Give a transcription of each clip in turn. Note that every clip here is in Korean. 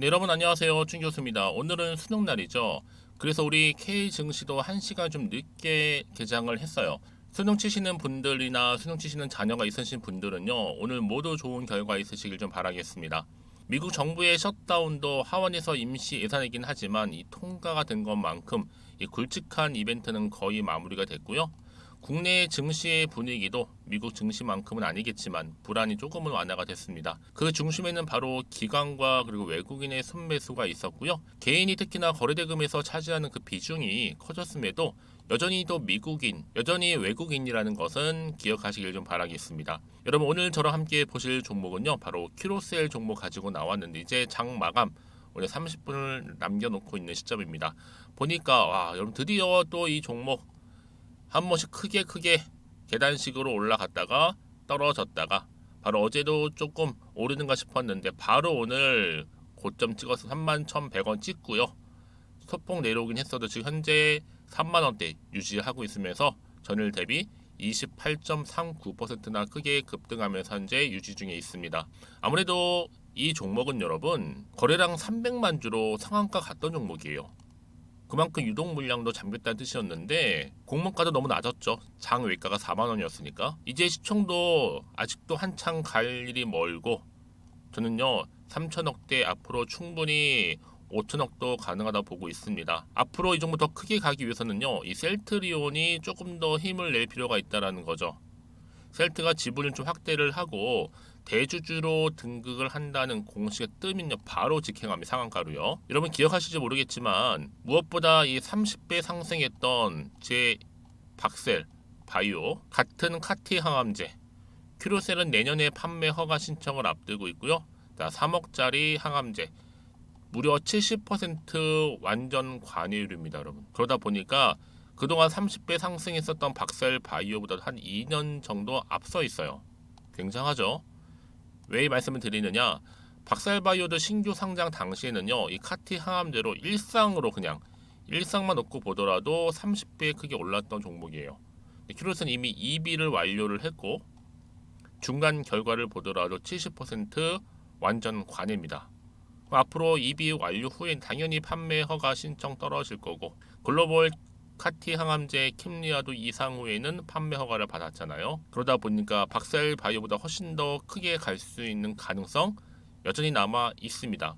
네, 여러분 안녕하세요. 춘 교수입니다. 오늘은 수능 날이죠. 그래서 우리 K 증시도 1시간 좀 늦게 개장을 했어요. 수능 치시는 분들이나 수능 치시는 자녀가 있으신 분들은요, 오늘 모두 좋은 결과 있으시길 좀 바라겠습니다. 미국 정부의 셧다운도 하원에서 임시 예산이긴 하지만 이 통과가 된 것만큼 이 굵직한 이벤트는 거의 마무리가 됐고요. 국내 증시의 분위기도 미국 증시만큼은 아니겠지만 불안이 조금은 완화가 됐습니다. 그 중심에는 바로 기관과 그리고 외국인의 순매수가 있었고요. 개인이 특히나 거래대금에서 차지하는 그 비중이 커졌음에도 여전히 또 미국인, 여전히 외국인이라는 것은 기억하시길 좀 바라겠습니다. 여러분 오늘 저랑 함께 보실 종목은요. 바로 큐로셀 종목 가지고 나왔는데 이제 장 마감 오늘 30분을 남겨놓고 있는 시점입니다. 보니까 와 여러분 드디어 또 이 종목 한 번씩 크게 계단식으로 올라갔다가 떨어졌다가 바로 어제도 조금 오르는가 싶었는데 바로 오늘 고점 찍어서 31,100원 찍고요. 소폭 내려오긴 했어도 지금 현재 3만원대 유지하고 있으면서 전일 대비 28.39%나 크게 급등하면서 현재 유지 중에 있습니다. 아무래도 이 종목은 여러분 거래량 300만 주로 상한가 갔던 종목이에요. 그만큼 유동 물량도 잠겼다는 뜻이었는데 공모가도 너무 낮았죠. 장 외가가 4만 원이었으니까. 이제 시총도 아직도 한창 갈 일이 멀고 저는요 3천억대 앞으로 충분히 5천억도 가능하다 보고 있습니다. 앞으로 이 정도 더 크게 가기 위해서는요 이 셀트리온이 조금 더 힘을 낼 필요가 있다라는 거죠. 셀트가 지분을 좀 확대를 하고 대주주로 등극을 한다는 공식에 뜨면요 바로 직행합니다. 상한가로요. 여러분 기억하실지 모르겠지만 무엇보다 이 30배 상승했던 제 박셀 바이오 같은 카티 항암제 큐로셀은 내년에 판매 허가 신청을 앞두고 있고요. 자, 3억짜리 항암제 무려 70% 완전 관여율입니다, 여러분. 그러다 보니까 그동안 30배 상승했었던 박셀 바이오보다 한 2년 정도 앞서 있어요. 굉장하죠? 왜 이 말씀을 드리느냐? 박살바이오드 신규 상장 당시에는요, 이 카티 항암제로 일상으로 그냥 일상만 놓고 보더라도 30배 크게 올랐던 종목이에요. 큐로스는 이미 EB를 완료를 했고 중간 결과를 보더라도 70% 완전 관여입니다. 앞으로 EB 완료 후엔 당연히 판매 허가 신청 떨어질 거고 글로벌 카티 항암제 킴리아도 이상 후에는 판매 허가를 받았잖아요. 그러다 보니까 박셀 바이오보다 훨씬 더 크게 갈 수 있는 가능성 여전히 남아 있습니다.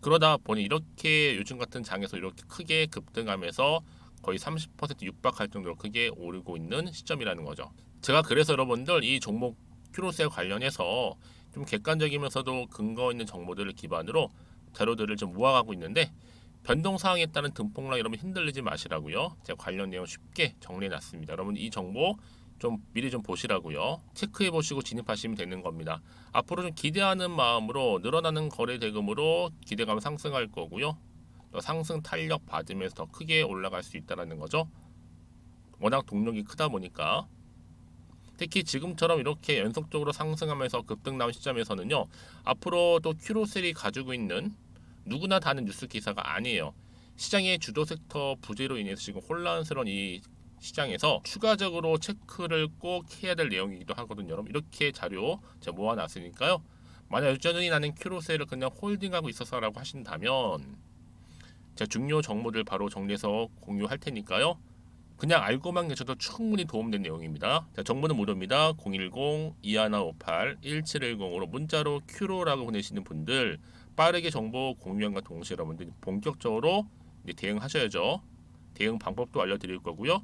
그러다 보니 이렇게 요즘 같은 장에서 이렇게 크게 급등하면서 거의 30% 육박할 정도로 크게 오르고 있는 시점이라는 거죠. 제가 그래서 여러분들 이 종목 큐로셀 관련해서 좀 객관적이면서도 근거 있는 정보들을 기반으로 자료들을 좀 모아가고 있는데 변동사항에 따른 등폭락 여러분 흔들리지 마시라고요. 제가 관련 내용 쉽게 정리해놨습니다. 여러분 이 정보 좀 미리 좀 보시라고요. 체크해 보시고 진입하시면 되는 겁니다. 앞으로 좀 기대하는 마음으로 늘어나는 거래 대금으로 기대감 상승할 거고요. 또 상승 탄력 받으면서 더 크게 올라갈 수 있다는 거죠. 워낙 동력이 크다 보니까 특히 지금처럼 이렇게 연속적으로 상승하면서 급등 나온 시점에서는요. 앞으로 또 큐로셀이 가지고 있는 누구나 다 아는 뉴스 기사가 아니에요. 시장의 주도 섹터 부재로 인해서 지금 혼란스러운 이 시장에서 추가적으로 체크를 꼭 해야 될 내용이기도 하거든요. 여러분 이렇게 자료 제가 모아놨으니까요. 만약 여전히 나는 큐로셀을 그냥 홀딩하고 있어서라고 하신다면 제가 중요 정보들 바로 정리해서 공유할 테니까요. 그냥 알고만 계셔도 충분히 도움된 내용입니다. 자, 정보는 무료입니다. 010-2158-1710으로 문자로 큐로라고 보내시는 분들 빠르게 정보 공유함과 동시에 여러분들 본격적으로 대응하셔야죠. 대응 방법도 알려드릴 거고요.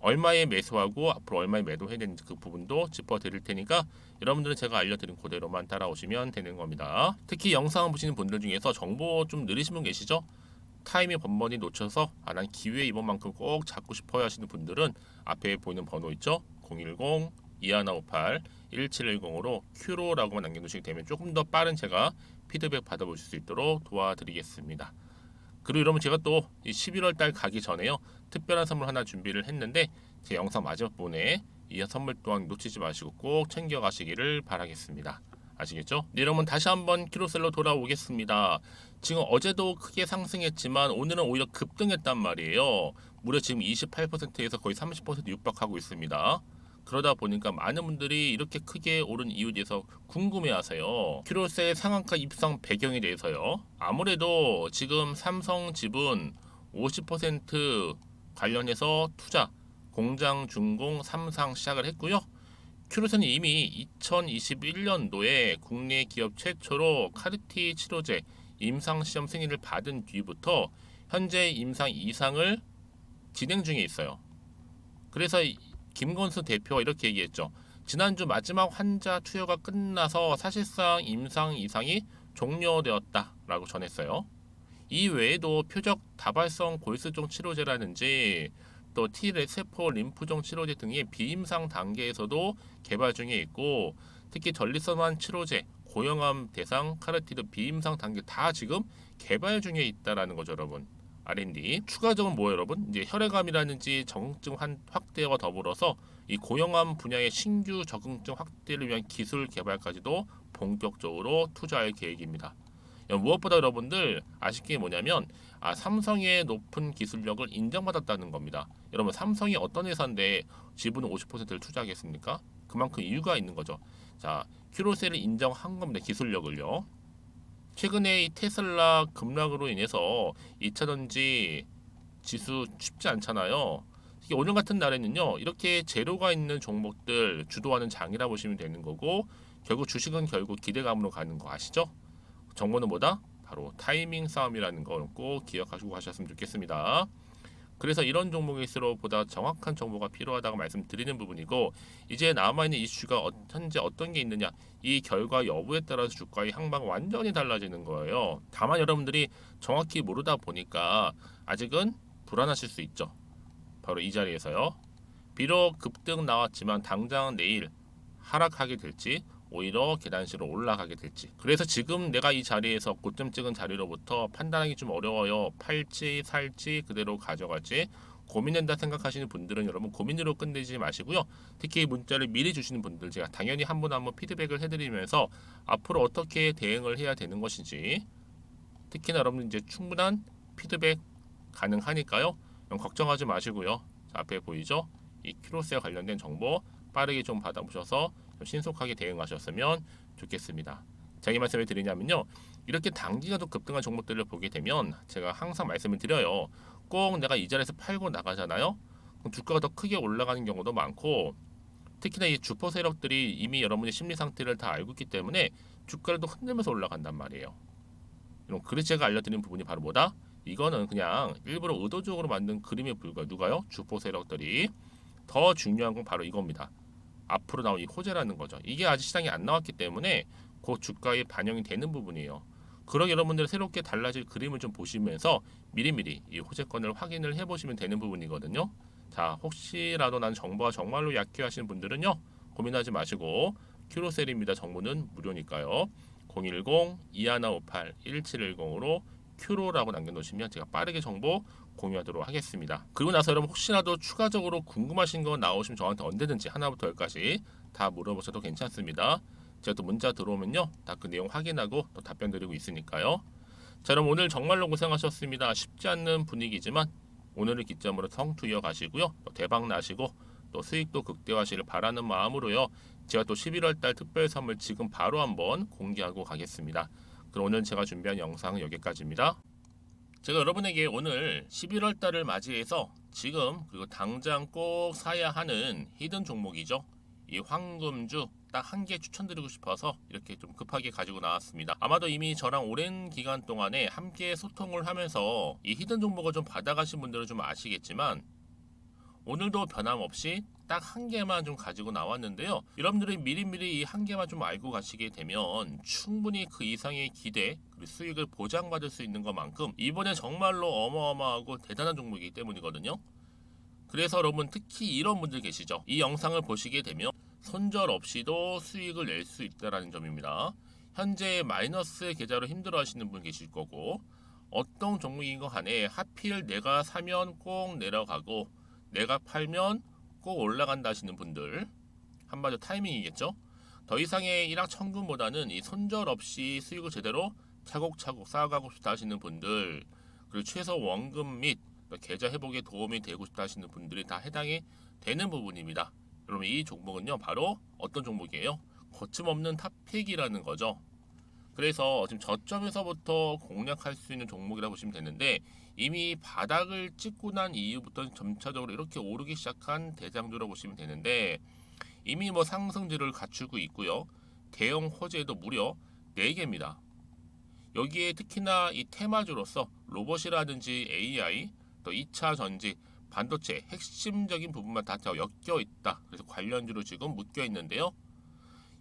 얼마에 매수하고 앞으로 얼마에 매도해야 되는지 그 부분도 짚어드릴 테니까 여러분들은 제가 알려드린 그대로만 따라오시면 되는 겁니다. 특히 영상을 보시는 분들 중에서 정보 좀 느리신 분 계시죠? 타이밍 번번이 놓쳐서 난 기회 이번만큼 꼭 잡고 싶어야 하시는 분들은 앞에 보이는 번호 있죠? 010-2158-1710으로 큐로라고만 남겨두시게 되면 조금 더 빠른 제가 피드백 받아보실 수 있도록 도와드리겠습니다. 그리고 여러분 제가 또 11월 달 가기 전에요 특별한 선물 하나 준비를 했는데 제 영상 마지막 부분에 이 선물 또한 놓치지 마시고 꼭 챙겨가시기를 바라겠습니다. 아시겠죠? 네, 여러분 다시 한번 큐로셀로 돌아오겠습니다. 지금 어제도 크게 상승했지만 오늘은 오히려 급등했단 말이에요. 무려 지금 28%에서 거의 30% 육박하고 있습니다. 그러다 보니까 많은 분들이 이렇게 크게 오른 이유에 대해서 궁금해하세요. 큐로셀 상한가 입상 배경에 대해서요. 아무래도 지금 삼성 지분 50% 관련해서 투자, 공장 준공 3상 시작을 했고요. 큐로셀은 이미 2021년도에 국내 기업 최초로 카르티 치료제 임상시험 승인을 받은 뒤부터 현재 임상 2상을 진행 중에 있어요. 그래서 김건수 대표가 이렇게 얘기했죠. 지난주 마지막 환자 투여가 끝나서 사실상 임상 2상이 종료되었다라고 전했어요. 이 외에도 표적 다발성 골수종 치료제라든지 또 T세포 림프종 치료제 등의 비임상 단계에서도 개발 중에 있고, 특히 전립선환 치료제, 고형암 대상 카르티드 비임상 단계 다 지금 개발 중에 있다라는 거죠, 여러분. R&D. 추가적으로 뭐예요, 여러분? 이제 혈액암이라든지 적응증 확대와 더불어서 이 고형암 분야의 신규 적응증 확대를 위한 기술 개발까지도 본격적으로 투자할 계획입니다. 무엇보다 여러분들 아실 게 뭐냐면 삼성의 높은 기술력을 인정받았다는 겁니다. 여러분 삼성이 어떤 회사인데 지분을 50%를 투자하겠습니까? 그만큼 이유가 있는 거죠. 자, 큐로셀을 인정한 겁니다. 기술력을요. 최근에 이 테슬라 급락으로 인해서 2차전지 지수 쉽지 않잖아요. 오늘 같은 날에는요, 이렇게 재료가 있는 종목들 주도하는 장이라 보시면 되는 거고, 결국 주식은 결국 기대감으로 가는 거 아시죠? 정보는 뭐다? 바로 타이밍 싸움이라는 걸 꼭 기억하시고 가셨으면 좋겠습니다. 그래서 이런 종목일수록 보다 정확한 정보가 필요하다고 말씀드리는 부분이고, 이제 남아있는 이슈가 현재 어떤 게 있느냐, 이 결과 여부에 따라서 주가의 향방 완전히 달라지는 거예요. 다만 여러분들이 정확히 모르다 보니까 아직은 불안하실 수 있죠. 바로 이 자리에서요. 비록 급등 나왔지만 당장 내일 하락하게 될지 오히려 계단식으로 올라가게 될지, 그래서 지금 내가 이 자리에서 고점 찍은 자리로부터 판단하기 좀 어려워요. 팔지 살지 그대로 가져갈지 고민된다 생각하시는 분들은 여러분 고민으로 끝내지 마시고요. 특히 문자를 미리 주시는 분들 제가 당연히 한 분 한 분 피드백을 해드리면서 앞으로 어떻게 대응을 해야 되는 것인지, 특히나 여러분 이제 충분한 피드백 가능하니까요. 걱정하지 마시고요. 자, 앞에 보이죠? 이 큐로스와 관련된 정보 빠르게 좀 받아보셔서 좀 신속하게 대응하셨으면 좋겠습니다. 제가 이 말씀을 드리냐면요, 이렇게 단기가도 급등한 종목들을 보게 되면 제가 항상 말씀을 드려요. 꼭 내가 이 자리에서 팔고 나가잖아요. 그럼 주가가 더 크게 올라가는 경우도 많고, 특히나 이 주포 세력들이 이미 여러분의 심리 상태를 다 알고 있기 때문에 주가를 또 흔들면서 올라간단 말이에요. 그럼 그래서 제가 알려드리는 부분이 바로 뭐다? 이거는 그냥 일부러 의도적으로 만든 그림에 불과해요. 누가요? 주포 세력들이. 더 중요한 건 바로 이겁니다. 앞으로 나올 이 호재라는 거죠. 이게 아직 시장에 안 나왔기 때문에 그 주가에 반영이 되는 부분이에요. 그럼 여러분들 새롭게 달라질 그림을 좀 보시면서 미리미리 이 호재권을 확인을 해보시면 되는 부분이거든요. 자, 혹시라도 난 정보가 정말로 약해 하시는 분들은요, 고민하지 마시고 큐로셀입니다. 정보는 무료니까요. 010-2158-1710으로 큐로라고 남겨놓으시면 제가 빠르게 정보 공유하도록 하겠습니다. 그리고 나서 여러분 혹시라도 추가적으로 궁금하신 거 나오시면 저한테 언제든지 하나부터 열까지 다 물어보셔도 괜찮습니다. 제가 또 문자 들어오면요, 다 그 내용 확인하고 또 답변 드리고 있으니까요. 자, 그럼 오늘 정말로 고생하셨습니다. 쉽지 않는 분위기지만 오늘을 기점으로 성투 이어가시고요. 또 대박 나시고 또 수익도 극대화하시길 바라는 마음으로요. 제가 또 11월달 특별 선물 지금 바로 한번 공개하고 가겠습니다. 그럼 오늘 제가 준비한 영상은 여기까지입니다. 제가 여러분에게 오늘 11월달을 맞이해서 지금 그리고 당장 꼭 사야 하는 히든 종목이죠. 이 황금주 딱 한 개 추천드리고 싶어서 이렇게 좀 급하게 가지고 나왔습니다. 아마도 이미 저랑 오랜 기간 동안에 함께 소통을 하면서 이 히든 종목을 좀 받아가신 분들은 좀 아시겠지만 오늘도 변함없이 딱 한 개만 좀 가지고 나왔는데요. 여러분들이 미리미리 이 한 개만 좀 알고 가시게 되면 충분히 그 이상의 기대 그리고 수익을 보장받을 수 있는 것만큼 이번에 정말로 어마어마하고 대단한 종목이기 때문이거든요. 그래서 여러분 특히 이런 분들 계시죠. 이 영상을 보시게 되면 손절 없이도 수익을 낼 수 있다는 점입니다. 현재 마이너스 계좌로 힘들어하시는 분 계실 거고, 어떤 종목인 것 간에 하필 내가 사면 꼭 내려가고 내가 팔면 꼭 올라간다 하시는 분들, 한마디로 타이밍이겠죠. 더 이상의 일확천금보다는 이 손절 없이 수익을 제대로 차곡차곡 쌓아가고 싶다 하시는 분들, 그리고 최소 원금 및 계좌 회복에 도움이 되고 싶다 하시는 분들이 다 해당이 되는 부분입니다. 여러분 이 종목은요 바로 어떤 종목이에요? 거침없는 탑픽이라는 거죠. 그래서 지금 저점에서부터 공략할 수 있는 종목이라고 보시면 되는데 이미 바닥을 찍고 난 이후부터 점차적으로 이렇게 오르기 시작한 대장주라고 보시면 되는데 이미 뭐 상승지를 갖추고 있고요. 대형 호재도 무려 4개입니다. 여기에 특히나 이 테마주로서 로봇이라든지 AI, 또 2차 전지, 반도체 핵심적인 부분만 다 엮여 있다. 그래서 관련주로 지금 묶여 있는데요.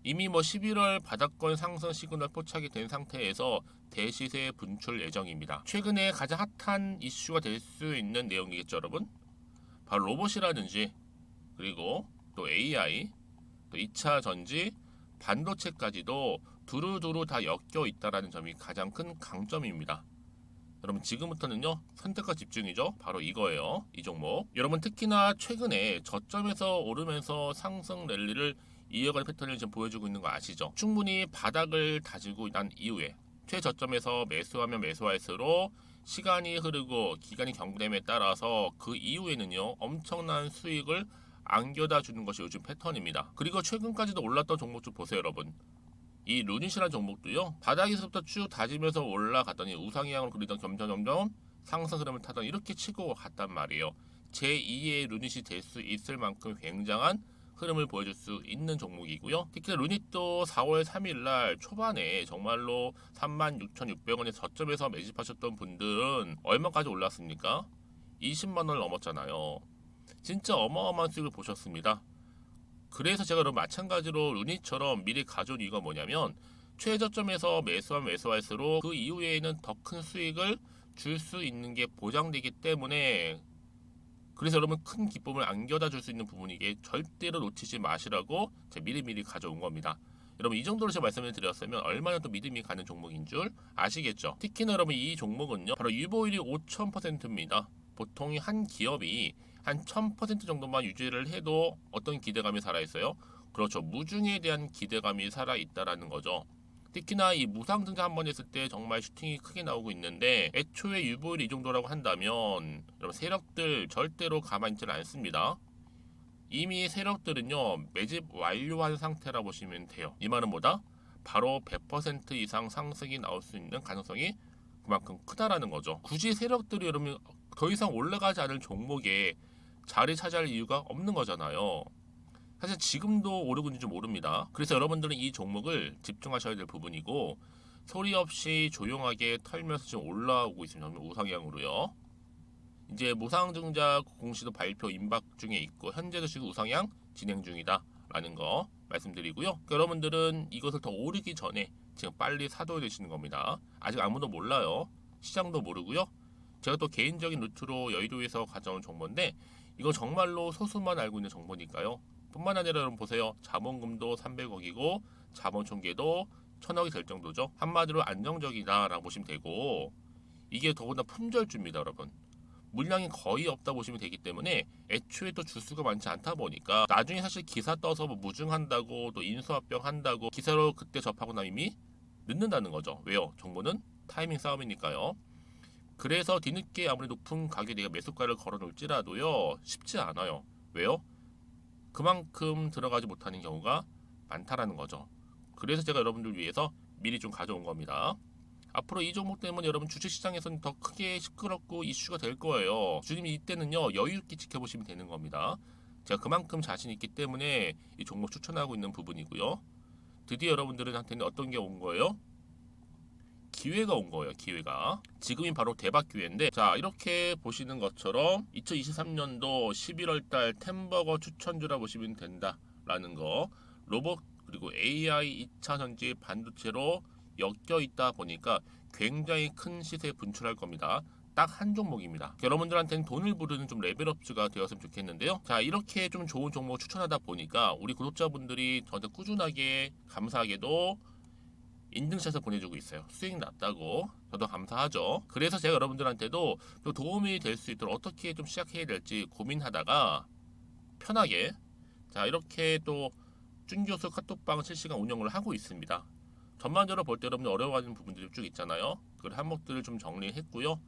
이미 뭐 11월 바닥권 상승 시그널 포착이 된 상태에서 대시세 분출 예정입니다. 최근에 가장 핫한 이슈가 될 수 있는 내용이겠죠, 여러분? 바로 로봇이라든지 그리고 또 AI, 또 2차 전지, 반도체까지도 두루두루 다 엮여 있다라는 점이 가장 큰 강점입니다. 여러분 지금부터는요 선택과 집중이죠. 바로 이거예요. 이 종목. 여러분 특히나 최근에 저점에서 오르면서 상승 랠리를 이어가는 패턴을 지금 보여주고 있는 거 아시죠? 충분히 바닥을 다지고 난 이후에 최저점에서 매수하면 매수할수록 시간이 흐르고 기간이 경과됨에 따라서 그 이후에는요 엄청난 수익을 안겨다 주는 것이 요즘 패턴입니다. 그리고 최근까지도 올랐던 종목 좀 보세요, 여러분. 이 루닛이라는 종목도요 바닥에서부터 쭉 다지면서 올라갔더니 우상향으로 그리던 점점 상승 흐름을 타던 이렇게 치고 갔단 말이에요. 제2의 루닛이 될 수 있을 만큼 굉장한 흐름을 보여줄 수 있는 종목이고요. 특히 루닛도 4월 3일 날 초반에 정말로 36,600원의 저점에서 매집하셨던 분들은 얼마까지 올랐습니까? 20만 원을 넘었잖아요. 진짜 어마어마한 수익을 보셨습니다. 그래서 제가 그럼 마찬가지로 루닛처럼 미리 가져온 이유가 뭐냐면 최저점에서 매수하면 매수할수록 그 이후에는 더 큰 수익을 줄 수 있는 게 보장되기 때문에 그래서 여러분 큰 기쁨을 안겨다 줄 수 있는 부분이기에 절대로 놓치지 마시라고 제가 미리미리 가져온 겁니다. 여러분 이 정도로 제가 말씀을 드렸으면 얼마나 또 믿음이 가는 종목인 줄 아시겠죠? 특히나 여러분 이 종목은요 바로 유보율이 5000%입니다. 보통 한 기업이 한 1000% 정도만 유지를 해도 어떤 기대감이 살아있어요? 그렇죠. 무중에 대한 기대감이 살아있다라는 거죠. 특히나 이 무상증자 한 번 했을 때 정말 슈팅이 크게 나오고 있는데 애초에 유보율이 이 정도라고 한다면 여러분 세력들 절대로 가만히 있지는 않습니다. 이미 세력들은요 매집 완료한 상태라 보시면 돼요. 이 말은 뭐다? 바로 100% 이상 상승이 나올 수 있는 가능성이 그만큼 크다라는 거죠. 굳이 세력들이 여러분 더 이상 올라가지 않을 종목에 자리 차지할 이유가 없는 거잖아요. 사실 지금도 오르고 있는지 모릅니다. 그래서 여러분들은 이 종목을 집중하셔야 될 부분이고 소리 없이 조용하게 털면서 지금 올라오고 있습니다. 우상향으로요. 이제 무상증자 공시도 발표 임박 중에 있고 현재도 지금 우상향 진행 중이다라는 거 말씀드리고요. 그러니까 여러분들은 이것을 더 오르기 전에 지금 빨리 사둬야 되시는 겁니다. 아직 아무도 몰라요. 시장도 모르고요. 제가 또 개인적인 루트로 여의도에서 가져온 정보인데 이거 정말로 소수만 알고 있는 정보니까요. 뿐만 아니라 여러분 보세요. 자본금도 300억이고 자본 총계도 1000억이 될 정도죠. 한마디로 안정적이다라고 보시면 되고 이게 더군다나 품절주입니다, 여러분. 물량이 거의 없다 보시면 되기 때문에 애초에 또 주수가 많지 않다 보니까 나중에 사실 기사 떠서 뭐 무증한다고 또 인수합병 한다고 기사로 그때 접하고 나면 이미 늦는다는 거죠. 왜요? 정보는 타이밍 싸움이니까요. 그래서 뒤늦게 아무리 높은 가격에 내가 매수가를 걸어 놓을지라도요 쉽지 않아요. 왜요? 그만큼 들어가지 못하는 경우가 많다라는 거죠. 그래서 제가 여러분들 위해서 미리 좀 가져온 겁니다. 앞으로 이 종목 때문에 여러분 주식시장에서는 더 크게 시끄럽고 이슈가 될 거예요. 주님 이때는요 여유있게 지켜보시면 되는 겁니다. 제가 그만큼 자신 있기 때문에 이 종목 추천하고 있는 부분이고요. 드디어 여러분들한테는 어떤 게 온 거예요? 기회가 온 거예요. 기회가. 지금이 바로 대박 기회인데 자 이렇게 보시는 것처럼 2023년도 11월달 템버거 추천주라 보시면 된다라는 거. 로봇 그리고 AI 2차 전지 반도체로 엮여 있다 보니까 굉장히 큰 시세 분출할 겁니다. 딱 한 종목입니다. 여러분들한테는 돈을 부르는 좀 레벨업주가 되었으면 좋겠는데요. 자 이렇게 좀 좋은 종목 추천하다 보니까 우리 구독자분들이 저한테 꾸준하게 감사하게도 인증샷을 보내주고 있어요. 수익 났다고 저도 감사하죠. 그래서 제가 여러분들한테도 또 도움이 될 수 있도록 어떻게 좀 시작해야 될지 고민하다가 편하게 자 이렇게 또 준교수 카톡방 실시간 운영을 하고 있습니다. 전반적으로 볼 때 여러분들 어려워하는 부분들이 쭉 있잖아요. 그 항목들을 좀 정리했고요.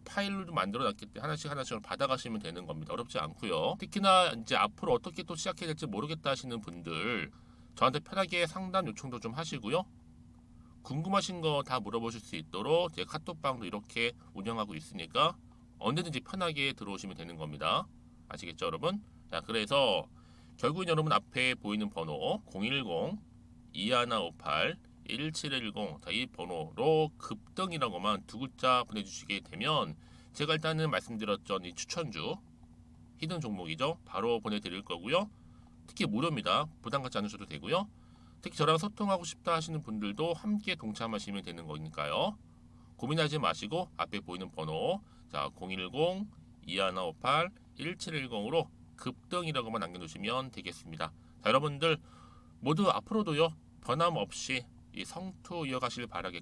파일로 만들어 놨기 때문에 하나씩 받아가시면 되는 겁니다. 어렵지 않고요. 특히나 이제 앞으로 어떻게 또 시작해야 될지 모르겠다 하시는 분들 저한테 편하게 상담 요청도 좀 하시고요. 궁금하신 거 다 물어보실 수 있도록 제 카톡방도 이렇게 운영하고 있으니까 언제든지 편하게 들어오시면 되는 겁니다. 아시겠죠, 여러분? 자, 그래서 결국은 여러분 앞에 보이는 번호 010-2158-1710 이 번호로 급등이라고만 두 글자 보내주시게 되면 제가 일단은 말씀드렸던 이 추천주 히든 종목이죠. 바로 보내드릴 거고요. 특히 무료입니다. 부담 갖지 않으셔도 되고요. 특히 저랑 소통하고 싶다 하시는 분들도 함께 동참하시면 되는 거니까요. 고민하지 마시고 앞에 보이는 번호 자 010-2158-1710으로 급등이라고만 남겨놓으시면 되겠습니다. 자, 여러분들 모두 앞으로도요 변함없이 이 성투 이어가실 바라겠고